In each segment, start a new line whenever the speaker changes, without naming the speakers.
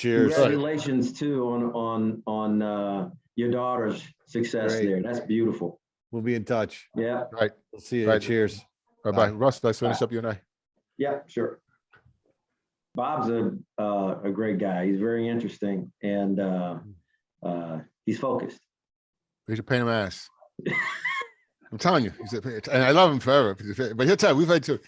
Cheers.
Congratulations too on your daughter's success there. That's beautiful.
We'll be in touch.
Yeah.
Right.
We'll see you.
Right.
Cheers.
Bye-bye. Russ, let's finish
Bye.
up you and I.
Yeah, sure. Bob's a great guy. He's very interesting, and he's focused.
He's a pain in the ass. I'm telling you, and I love him forever. But he'll tell you, we've had to,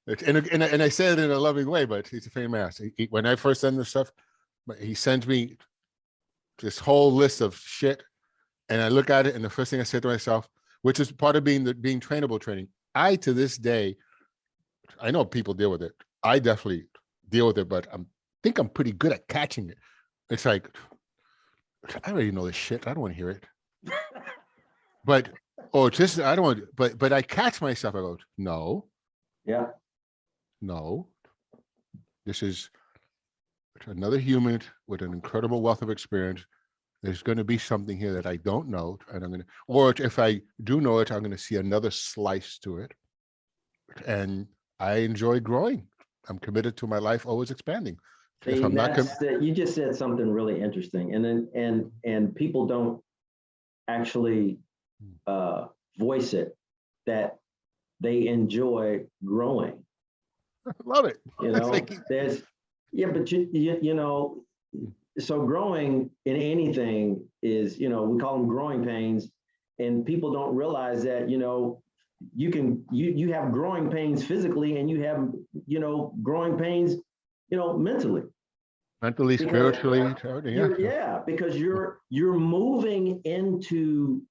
and I say it in a loving way, but he's a pain in the ass. When I first send this stuff, he sends me this whole list of shit, and I look at it, and the first thing I say to myself, which is part of being trainable training. I, to this day, I know people deal with it. I definitely deal with it, but I think I'm pretty good at catching it. It's like, I already know this shit. I don't want to hear it. But I don't want. But I catch myself. I go, no.
Yeah.
No. This is another human with an incredible wealth of experience. There's going to be something here that I don't know, and I'm going to, or if I do know it, I'm going to see another slice to it. And I enjoy growing. I'm committed to my life always expanding.
See,
If I'm not,
you just said something really interesting, and people don't actually voice it that they enjoy growing.
I love it.
You know, there's but you know, so growing in anything is, you know, we call them growing pains, and people don't realize that, you know, you have growing pains physically, and you have, you know, growing pains, you know, mentally,
spiritually,
because you're moving into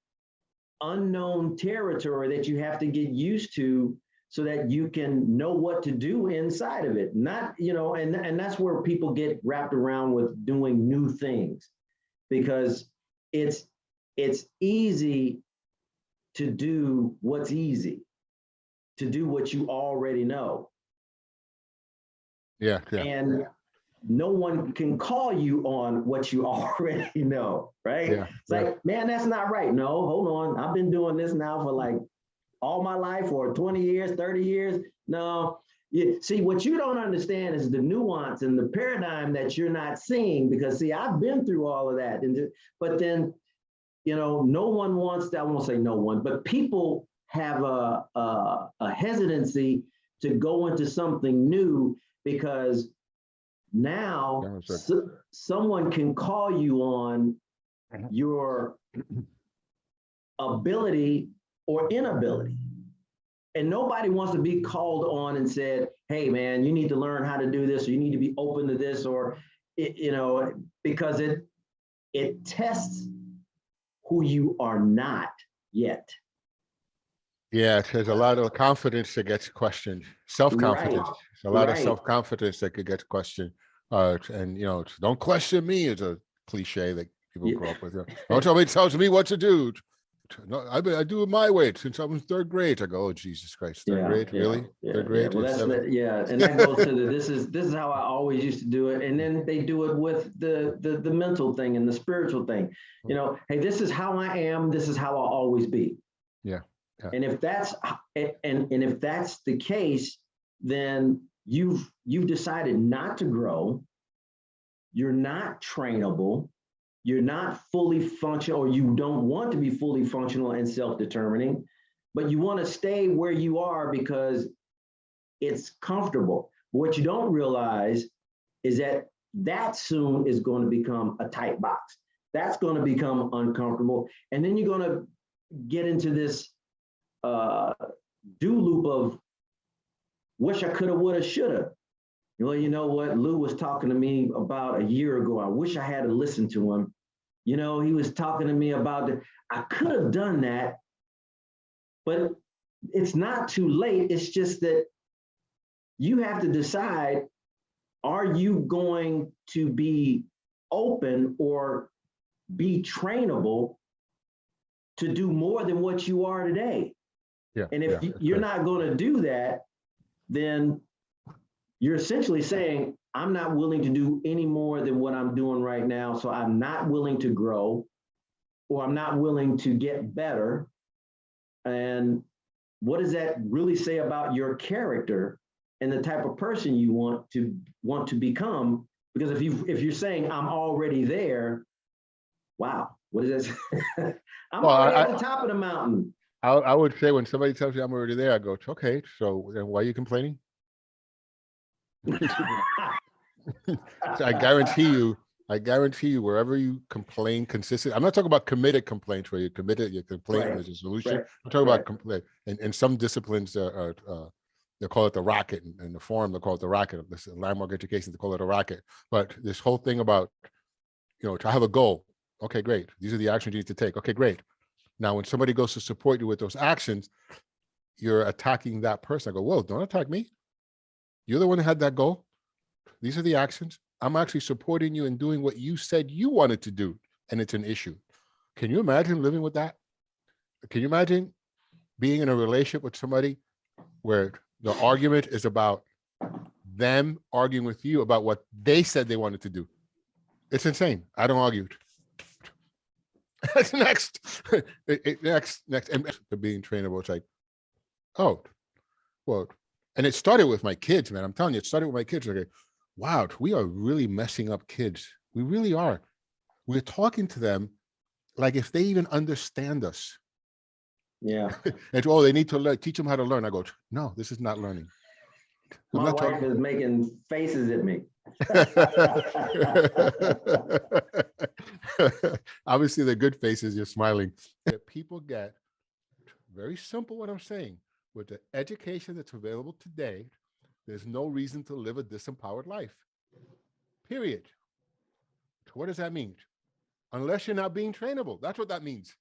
unknown territory that you have to get used to so that you can know what to do inside of it. Not, you know, and that's where people get wrapped around with doing new things, because it's easy to do what's easy, to do what you already know. And no one can call you on what you already know, right? It's like, man, that's not right. No, hold on. I've been doing this now for like all my life, or 20 years, 30 years. No, see, what you don't understand is the nuance and the paradigm that you're not seeing, because see, I've been through all of that. But then, you know, no one wants to, I won't say no one, but people have a hesitancy to go into something new, because now someone can call you on your ability or inability. And nobody wants to be called on and said, hey man, you need to learn how to do this, or you need to be open to this, or, you know, because it tests who you are not yet.
Yeah, there's a lot of confidence that gets questioned. Self-confidence. A lot of self-confidence that could get questioned. And, you know, don't question me is a cliche that people grow up with. Don't tell me what to do. No, I do it my way since I was third grade. I go, oh Jesus Christ, third grade, really? Third grade?
Well, and that goes to this is how I always used to do it. And then they do it with the mental thing and the spiritual thing. You know, hey, this is how I am. This is how I'll always be.
Yeah.
And if that's if that's the case, then you've decided not to grow. You're not trainable. You're not fully functional, or you don't want to be fully functional and self-determining, but you want to stay where you are because it's comfortable. What you don't realize is that soon is going to become a tight box. That's going to become uncomfortable. And then you're going to get into this do loop of wish I coulda, woulda, shoulda. Well, you know what? Lou was talking to me about a year ago. I wish I had listened to him. You know, he was talking to me about I could have done that, but it's not too late. It's just that you have to decide, are you going to be open or be trainable to do more than what you are today? And if you're not going to do that, then you're essentially saying, I'm not willing to do any more than what I'm doing right now. So I'm not willing to grow, or I'm not willing to get better. And what does that really say about your character and the type of person you want to become. Because if you're saying I'm already there, wow, what is this? I'm
Well,
already at the top of the mountain.
I would say when somebody tells me I'm already there, I go, okay, so then why are you complaining? So I guarantee you, wherever you complain consistently, I'm not talking about committed complaints where you committed, you complain and
Right,
there's a solution.
right,
I'm talking
right.
about complaint. And some disciplines, they call it the rocket, and the forum they call it the rocket. This landmark education, they call it a rocket. But this whole thing about, to have a goal. Okay, great. These are the actions you need to take. Okay, great. Now, when somebody goes to support you with those actions, you're attacking that person. I go, whoa, don't attack me. You're the one who had that goal. These are the actions. I'm actually supporting you in doing what you said you wanted to do, and it's an issue. Can you imagine living with that? Can you imagine being in a relationship with somebody where the argument is about them arguing with you about what they said they wanted to do? It's insane. I don't argue. That's next. Next. And the being trainable, it's like, oh, well, and it started with my kids, man. I'm telling you, it started with my kids. Okay, wow, we are really messing up kids. We really are. We're talking to them like if they even understand us.
Yeah.
And oh, they need to learn, teach them how to learn. I go, no, this is not learning. I'm
My
not
wife
talking.
is making faces at me.
Obviously, the good faces, you're smiling. People get very simple what I'm saying. With the education that's available today, there's no reason to live a disempowered life. Period. What does that mean? Unless you're not being trainable. That's what that means.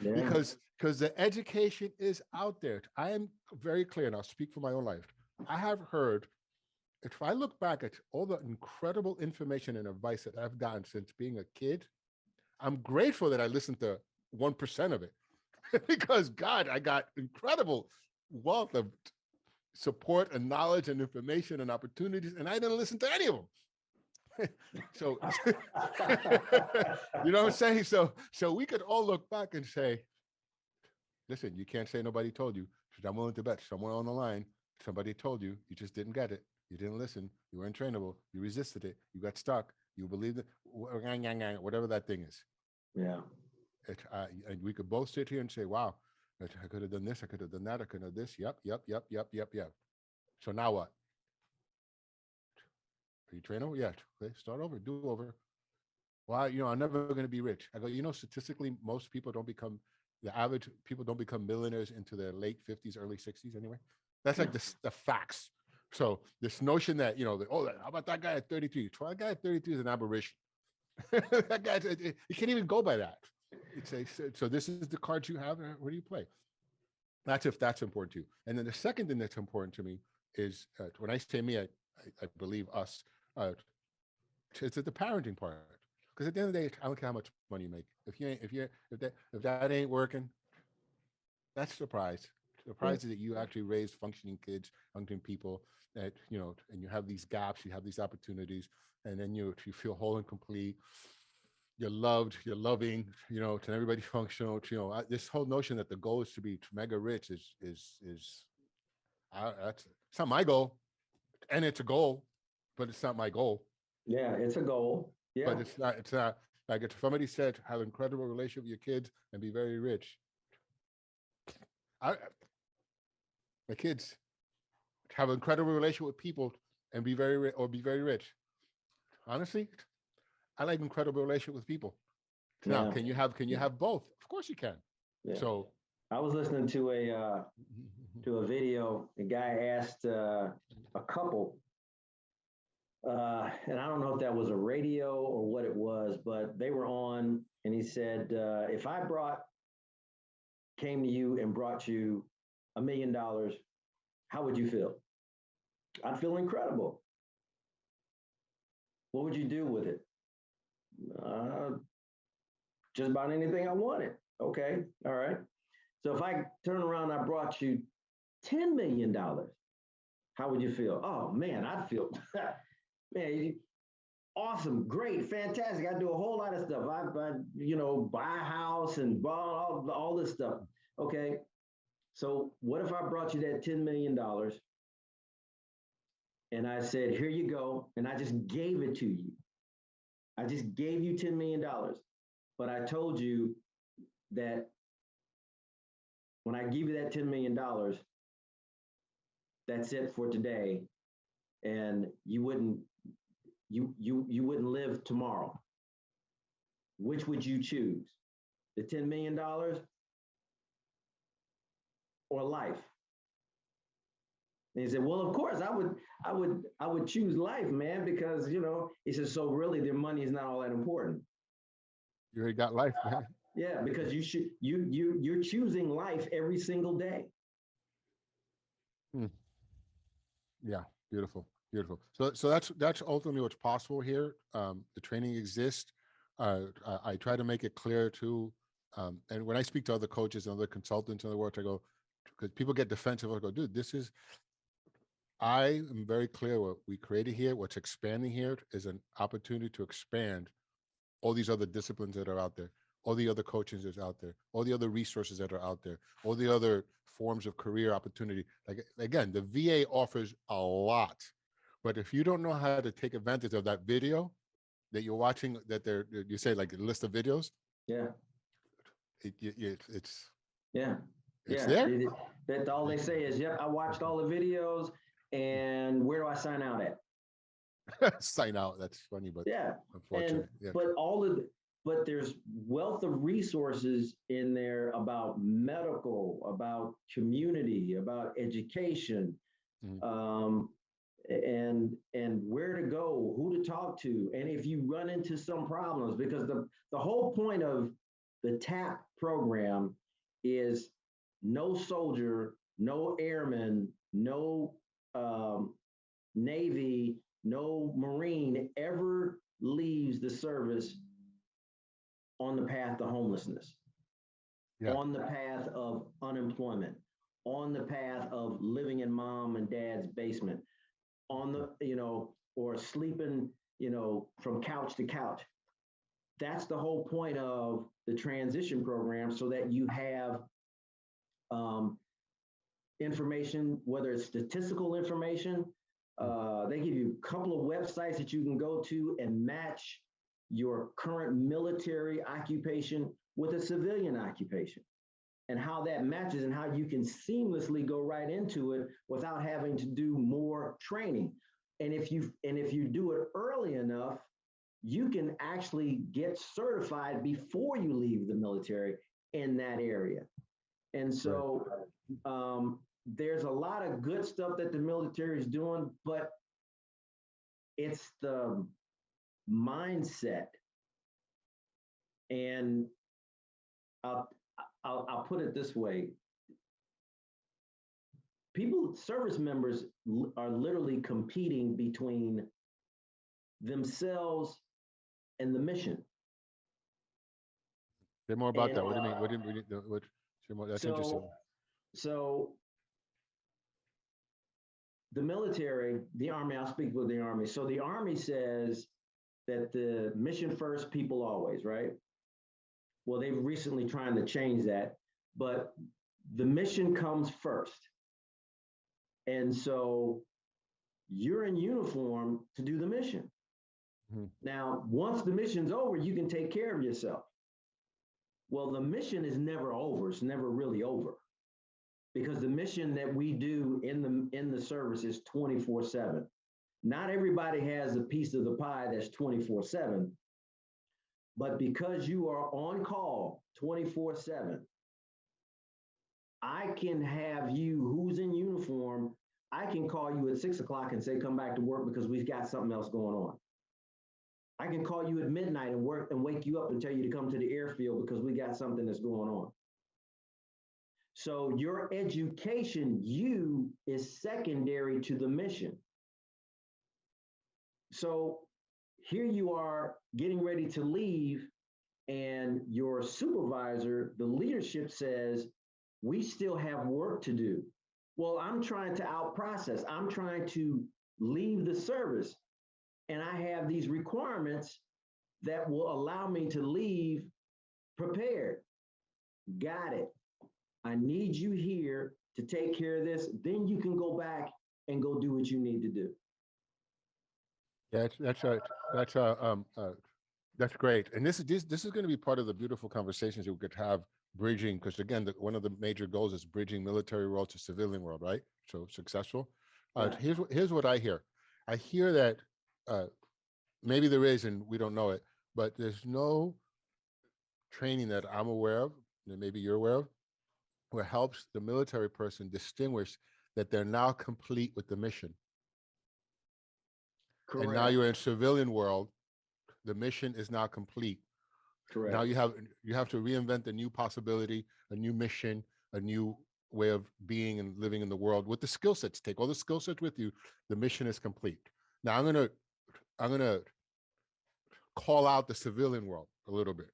Yeah.
because the education is out there. I am very clear, and I'll speak for my own life. I have heard, if I look back at all the incredible information and advice that I've gotten since being a kid, I'm grateful that I listened to 1% of it. Because God, I got incredible wealth of support and knowledge and information and opportunities, and I didn't listen to any of them. So you know what I'm saying? So we could all look back and say, listen, you can't say nobody told you, because I'm willing to bet somewhere on the line, somebody told you, you just didn't get it. You didn't listen. You were untrainable. You resisted it. You got stuck. You believed it. Whatever that thing is.
Yeah.
And we could both sit here and say, wow, I could have done this. I could have done that. I could have this. Yep. So now what? Are you trainable? Yeah. Okay. Start over. Do over. Well, I'm never going to be rich. I go, statistically, most people don't become, the average people don't become millionaires into their late 50s, early 60s anyway. That's like the facts. So this notion that, how about that guy at 33? Well, that guy at 33 is an aberration. That guy, you can't even go by that. So this is the cards you have. Where do you play? That's if that's important to you. And then the second thing that's important to me is when I say me, I believe us. It's the parenting part. Because at the end of the day, I don't care how much money you make. If that ain't working, that's the prize. The prize is that you actually raise functioning kids, functioning people, that and you have these gaps, you have these opportunities, and then you feel whole and complete. You're loved, you're loving, to everybody functional. This whole notion that the goal is to be mega rich is that's it's not my goal, and it's a goal, but it's not my goal.
Yeah, it's a goal. Yeah.
But it's not like if somebody said have an incredible relationship with your kids and be very rich. My kids have an incredible relationship with people and be very rich. Honestly, I like incredible relationship with people. Now,
Yeah.
can you have both? Of course you can.
Yeah.
So
I was listening to a video. A guy asked a couple, and I don't know if that was a radio or what it was, but they were on, and he said, if I came to you and brought you $1 million, how would you feel? I'd feel incredible. What would you do with it? Just about anything I wanted. Okay, all right. So if I turn around and I brought you $10 million, how would you feel? Oh man, I'd feel, man, awesome, great, fantastic. I do a whole lot of stuff. I buy a house and buy all this stuff. Okay, so what if I brought you that $10 million And I said, here you go. And I just gave it to you. I just gave you $10 million. But I told you that when I give you that $10 million, that's it for today. And you wouldn't live tomorrow. Which would you choose? The $10 million or life? And he said, well, of course, I would choose life, man, because, you know, he said, so really their money is not all that important.
You already got life, man.
Yeah, because you're choosing life every single day.
Yeah, beautiful, beautiful. So that's ultimately what's possible here. The training exists. I try to make it clear too. And when I speak to other coaches and other consultants in the world, I go, because people get defensive. I go, dude, I am very clear what we created here. What's expanding here is an opportunity to expand all these other disciplines that are out there, all the other coaches that's out there, all the other resources that are out there, all the other forms of career opportunity. Like, again, the VA offers a lot, but if you don't know how to take advantage of that video that you're watching, you say like a list of videos.
Yeah.
It's
yeah.
there.
That all they say is, yep, I watched all the videos, and where do I sign out at?
Sign out. That's funny, but
yeah.
unfortunate.
Yeah. But there's wealth of resources in there about medical, about community, about education, and where to go, who to talk to, and if you run into some problems, because the whole point of the TAP program is no soldier, no airman, no Navy, no Marine ever leaves the service on the path to homelessness, on the path of unemployment, on the path of living in mom and dad's basement, on the, you know, or sleeping, you know, from couch to couch. That's the whole point of the transition program, so that you have information, whether it's statistical information. They give you a couple of websites that you can go to and match your current military occupation with a civilian occupation, and how that matches, and how you can seamlessly go right into it without having to do more training. And if you do it early enough, you can actually get certified before you leave the military in that area. And so there's a lot of good stuff that the military is doing, but it's the mindset. And I'll put it this way. Service members are literally competing between themselves and the mission.
Say more about that. What do you mean? That's interesting.
So the military, the Army, I'll speak with the Army. So the Army says that the mission first, people always, right? Well, they've recently trying to change that, but the mission comes first. And so you're in uniform to do the mission. Now, once the mission's over, you can take care of yourself. Well, the mission is never over. It's never really over, because the mission that we do in the service is 24/7. Not everybody has a piece of the pie that's 24/7, but because you are on call 24/7, I can have you who's in uniform. I can call you at 6 o'clock and say, come back to work because we've got something else going on. I can call you at midnight and wake you up and tell you to come to the airfield because we got something that's going on. So your education, is secondary to the mission. So here you are getting ready to leave, and your supervisor, the leadership says, we still have work to do. Well, I'm trying to out-process. I'm trying to leave the service, and I have these requirements that will allow me to leave prepared. Got it. I need you here to take care of this. Then you can go back and go do what you need to do.
Yeah, that's great. And this is going to be part of the beautiful conversations that we could have bridging, because again, one of the major goals is bridging military world to civilian world, right? So successful.
Yeah.
Here's what I hear. I hear that maybe there is, and we don't know it, but there's no training that I'm aware of, that maybe you're aware of, where helps the military person distinguish that they're now complete with the mission.
Correct.
And now you're in civilian world, the mission is now complete.
Correct.
Now you have to reinvent a new possibility, a new mission, a new way of being and living in the world with the skill sets. Take all the skill sets with you. The mission is complete. Now I'm gonna call out the civilian world a little bit,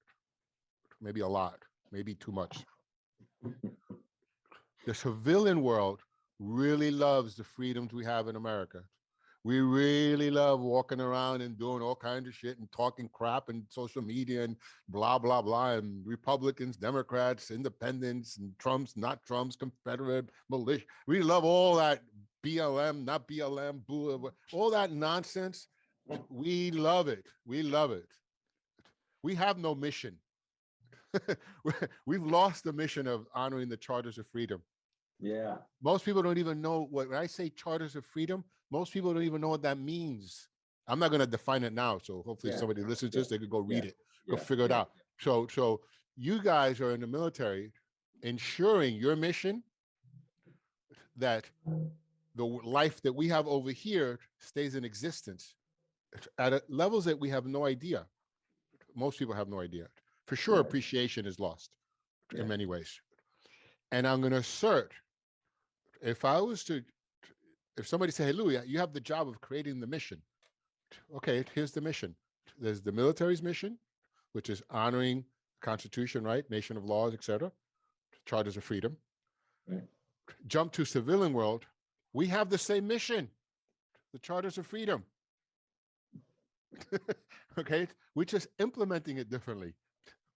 maybe a lot, maybe too much. The civilian world really loves the freedoms we have in America. We really love walking around and doing all kinds of shit and talking crap and social media and blah, blah, blah, and Republicans, Democrats, independents, and Trumps, not Trumps, Confederate, militia. We love all that BLM, not BLM, boo, all that nonsense. We love it. We love it. We have no mission. We've lost the mission of honoring the charters of freedom.
Yeah.
Most people don't even know when I say charters of freedom, most people don't even know what that means. I'm not going to define it now. So hopefully somebody listens to this, they could go read it, go figure it out. So you guys are in the military ensuring your mission that the life that we have over here stays in existence at levels that we have no idea. Most people have no idea. For sure, appreciation is lost in many ways. And I'm going to assert, if somebody say, hey, Louis, you have the job of creating the mission. Okay, here's the mission. There's the military's mission, which is honoring the Constitution, right? Nation of laws, etc. Charters of freedom. Right. Jump to civilian world. We have the same mission, the charters of freedom. Okay, we're just implementing it differently.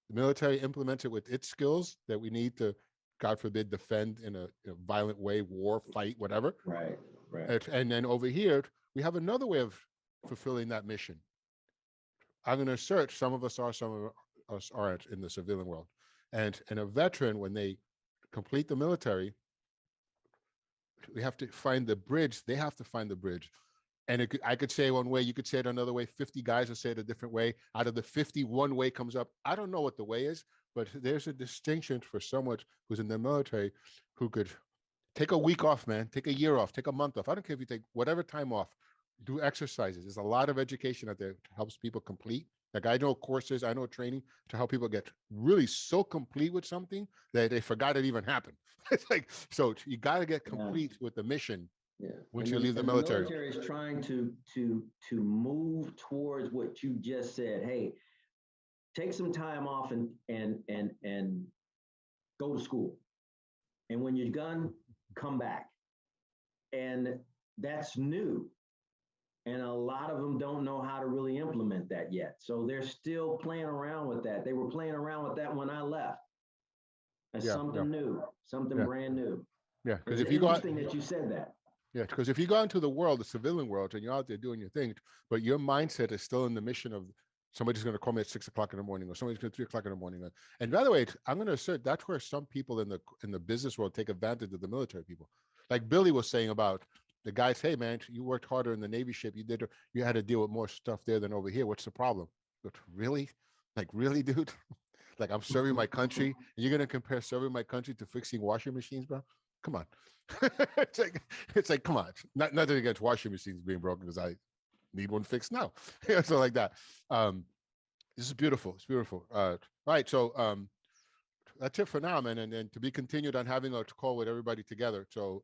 The military implements it with its skills that we need to, God forbid, defend in a violent way, war, fight, whatever.
Right.
And then over here, we have another way of fulfilling that mission. I'm going to assert some of us are, some of us aren't in the civilian world. And a veteran, when they complete the military, we have to find the bridge. They have to find the bridge. And I could say one way, you could say it another way. 50 guys will say it a different way. Out of the 50, one way comes up. I don't know what the way is, but there's a distinction for someone who's in the military who could take a week off, man. Take a year off. Take a month off. I don't care if you take whatever time off. Do exercises. There's a lot of education out there that helps people complete. Like I know courses, I know training to help people get really so complete with something that they forgot it even happened. It's like, so you got to get complete with the mission. Yeah. Once you leave the military.
The military is trying to move towards what you just said. Hey, take some time off and go to school. And when you're done, come back. And that's new. And a lot of them don't know how to really implement that yet. So they're still playing around with that. They were playing around with that when I left. As something new, something brand new.
Yeah, because
if you go, interesting that you said that.
Yeah, because if you go into the world, the civilian world, and you're out there doing your thing, but your mindset is still in the mission of somebody's going to call me at 6 o'clock in the morning, or somebody's going to 3 o'clock in the morning. And by the way, I'm going to assert that's where some people in the business world take advantage of the military people. Like Billy was saying about the guys, hey man, you worked harder in the Navy ship. You had to deal with more stuff there than over here. What's the problem? But really? Like really, dude? Like I'm serving my country, and you're going to compare serving my country to fixing washing machines, bro? Come on. it's like, come on. Nothing against washing machines being broken because I need one fixed now. So like that. This is beautiful. It's beautiful. Right. So that's it for now, man. And to be continued on having a call with everybody together. So